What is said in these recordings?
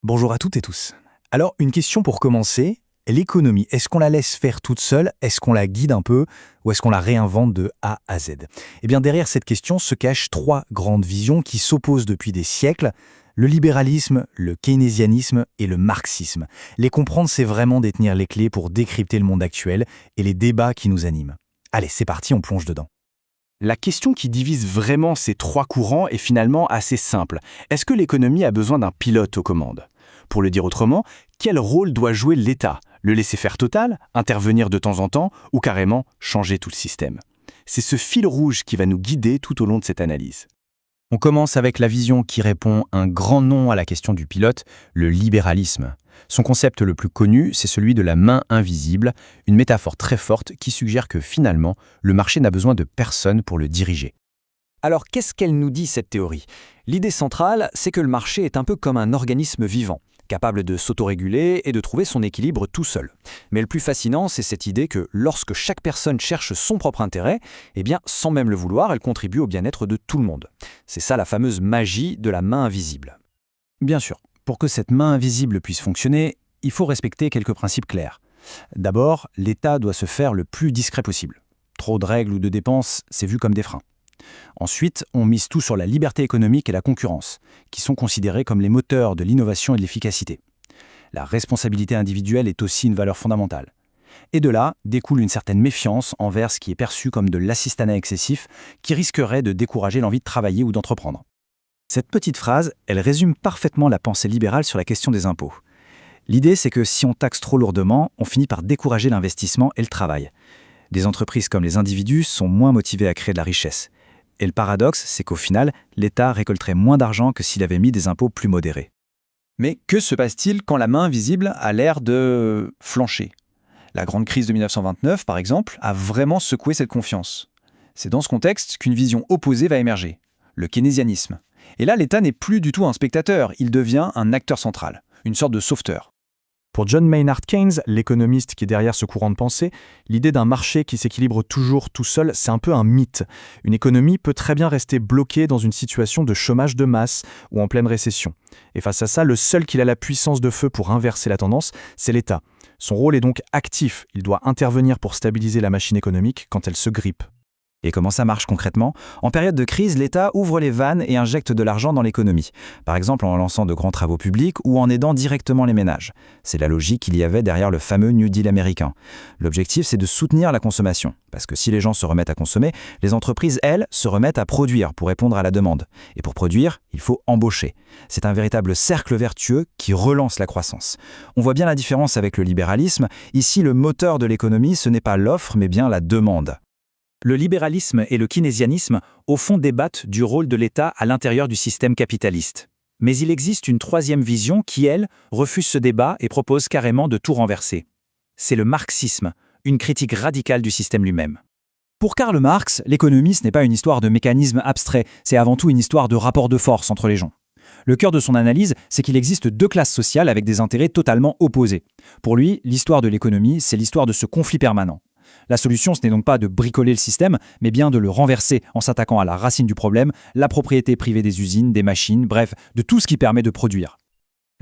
Bonjour à toutes et tous. Alors, une question pour commencer. L'économie, est-ce qu'on la laisse faire toute seule? Est-ce qu'on la guide un peu? Ou est-ce qu'on la réinvente de A à Z? Eh bien, derrière cette question se cachent trois grandes visions qui s'opposent depuis des siècles. Le libéralisme, le keynésianisme et le marxisme. Les comprendre, c'est vraiment détenir les clés pour décrypter le monde actuel et les débats qui nous animent. Allez, c'est parti, on plonge dedans. La question qui divise vraiment ces trois courants est finalement assez simple. Est-ce que l'économie a besoin d'un pilote aux commandes? Pour le dire autrement, quel rôle doit jouer l'État? Le laisser faire total, intervenir de temps en temps ou carrément changer tout le système? C'est ce fil rouge qui va nous guider tout au long de cette analyse. On commence avec la vision qui répond un grand nom à la question du pilote, le libéralisme. Son concept le plus connu, c'est celui de la main invisible, une métaphore très forte qui suggère que finalement, le marché n'a besoin de personne pour le diriger. Alors qu'est-ce qu'elle nous dit cette théorie? L'idée centrale, c'est que le marché est un peu comme un organisme vivant, capable de s'autoréguler et de trouver son équilibre tout seul. Mais le plus fascinant, c'est cette idée que lorsque chaque personne cherche son propre intérêt, eh bien, sans même le vouloir, elle contribue au bien-être de tout le monde. C'est ça la fameuse magie de la main invisible. Bien sûr, pour que cette main invisible puisse fonctionner, il faut respecter quelques principes clairs. D'abord, l'État doit se faire le plus discret possible. Trop de règles ou de dépenses, c'est vu comme des freins. Ensuite, on mise tout sur la liberté économique et la concurrence, qui sont considérés comme les moteurs de l'innovation et de l'efficacité. La responsabilité individuelle est aussi une valeur fondamentale. Et de là découle une certaine méfiance envers ce qui est perçu comme de l'assistanat excessif, qui risquerait de décourager l'envie de travailler ou d'entreprendre. Cette petite phrase, elle résume parfaitement la pensée libérale sur la question des impôts. L'idée, c'est que si on taxe trop lourdement, on finit par décourager l'investissement et le travail. Des entreprises comme les individus sont moins motivés à créer de la richesse. Et le paradoxe, c'est qu'au final, l'État récolterait moins d'argent que s'il avait mis des impôts plus modérés. Mais que se passe-t-il quand la main invisible a l'air de flancher? La grande crise de 1929, par exemple, a vraiment secoué cette confiance. C'est dans ce contexte qu'une vision opposée va émerger, le keynésianisme. Et là, l'État n'est plus du tout un spectateur, il devient un acteur central, une sorte de sauveteur. Pour John Maynard Keynes, l'économiste qui est derrière ce courant de pensée, l'idée d'un marché qui s'équilibre toujours tout seul, c'est un peu un mythe. Une économie peut très bien rester bloquée dans une situation de chômage de masse ou en pleine récession. Et face à ça, le seul qui a la puissance de feu pour inverser la tendance, c'est l'État. Son rôle est donc actif, il doit intervenir pour stabiliser la machine économique quand elle se grippe. Et comment ça marche concrètement? En période de crise, l'État ouvre les vannes et injecte de l'argent dans l'économie. Par exemple en lançant de grands travaux publics ou en aidant directement les ménages. C'est la logique qu'il y avait derrière le fameux New Deal américain. L'objectif, c'est de soutenir la consommation. Parce que si les gens se remettent à consommer, les entreprises, elles, se remettent à produire pour répondre à la demande. Et pour produire, il faut embaucher. C'est un véritable cercle vertueux qui relance la croissance. On voit bien la différence avec le libéralisme. Ici, le moteur de l'économie, ce n'est pas l'offre, mais bien la demande. Le libéralisme et le keynésianisme, au fond, débattent du rôle de l'État à l'intérieur du système capitaliste. Mais il existe une troisième vision qui, elle, refuse ce débat et propose carrément de tout renverser. C'est le marxisme, une critique radicale du système lui-même. Pour Karl Marx, l'économie, ce n'est pas une histoire de mécanismes abstraits, c'est avant tout une histoire de rapport de force entre les gens. Le cœur de son analyse, c'est qu'il existe deux classes sociales avec des intérêts totalement opposés. Pour lui, l'histoire de l'économie, c'est l'histoire de ce conflit permanent. La solution, ce n'est donc pas de bricoler le système, mais bien de le renverser en s'attaquant à la racine du problème, la propriété privée des usines, des machines, bref, de tout ce qui permet de produire.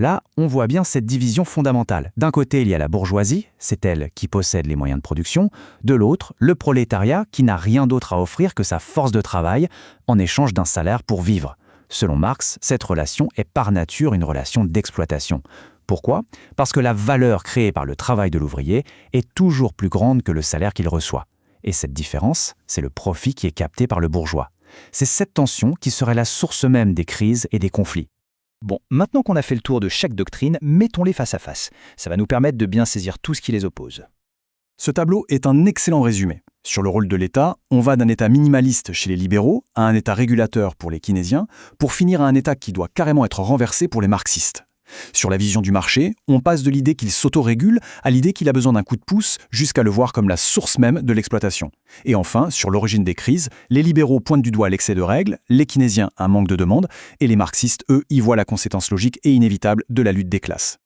Là, on voit bien cette division fondamentale. D'un côté, il y a la bourgeoisie, c'est elle qui possède les moyens de production. De l'autre, le prolétariat qui n'a rien d'autre à offrir que sa force de travail en échange d'un salaire pour vivre. Selon Marx, cette relation est par nature une relation d'exploitation. Pourquoi? Parce que la valeur créée par le travail de l'ouvrier est toujours plus grande que le salaire qu'il reçoit. Et cette différence, c'est le profit qui est capté par le bourgeois. C'est cette tension qui serait la source même des crises et des conflits. Bon, maintenant qu'on a fait le tour de chaque doctrine, mettons-les face à face. Ça va nous permettre de bien saisir tout ce qui les oppose. Ce tableau est un excellent résumé. Sur le rôle de l'État, on va d'un État minimaliste chez les libéraux à un État régulateur pour les keynésiens, pour finir à un État qui doit carrément être renversé pour les marxistes. Sur la vision du marché, on passe de l'idée qu'il s'autorégule à l'idée qu'il a besoin d'un coup de pouce jusqu'à le voir comme la source même de l'exploitation. Et enfin, sur l'origine des crises, les libéraux pointent du doigt l'excès de règles, les keynésiens un manque de demande, et les marxistes, eux, y voient la conséquence logique et inévitable de la lutte des classes.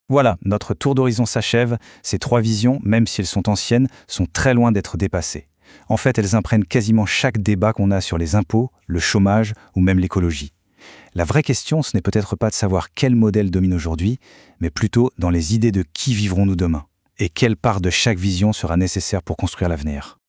Voilà, notre tour d'horizon s'achève. Ces trois visions, même si elles sont anciennes, sont très loin d'être dépassées. En fait, elles imprègnent quasiment chaque débat qu'on a sur les impôts, le chômage ou même l'écologie. La vraie question, ce n'est peut-être pas de savoir quel modèle domine aujourd'hui, mais plutôt dans les idées de qui vivrons-nous demain, et quelle part de chaque vision sera nécessaire pour construire l'avenir.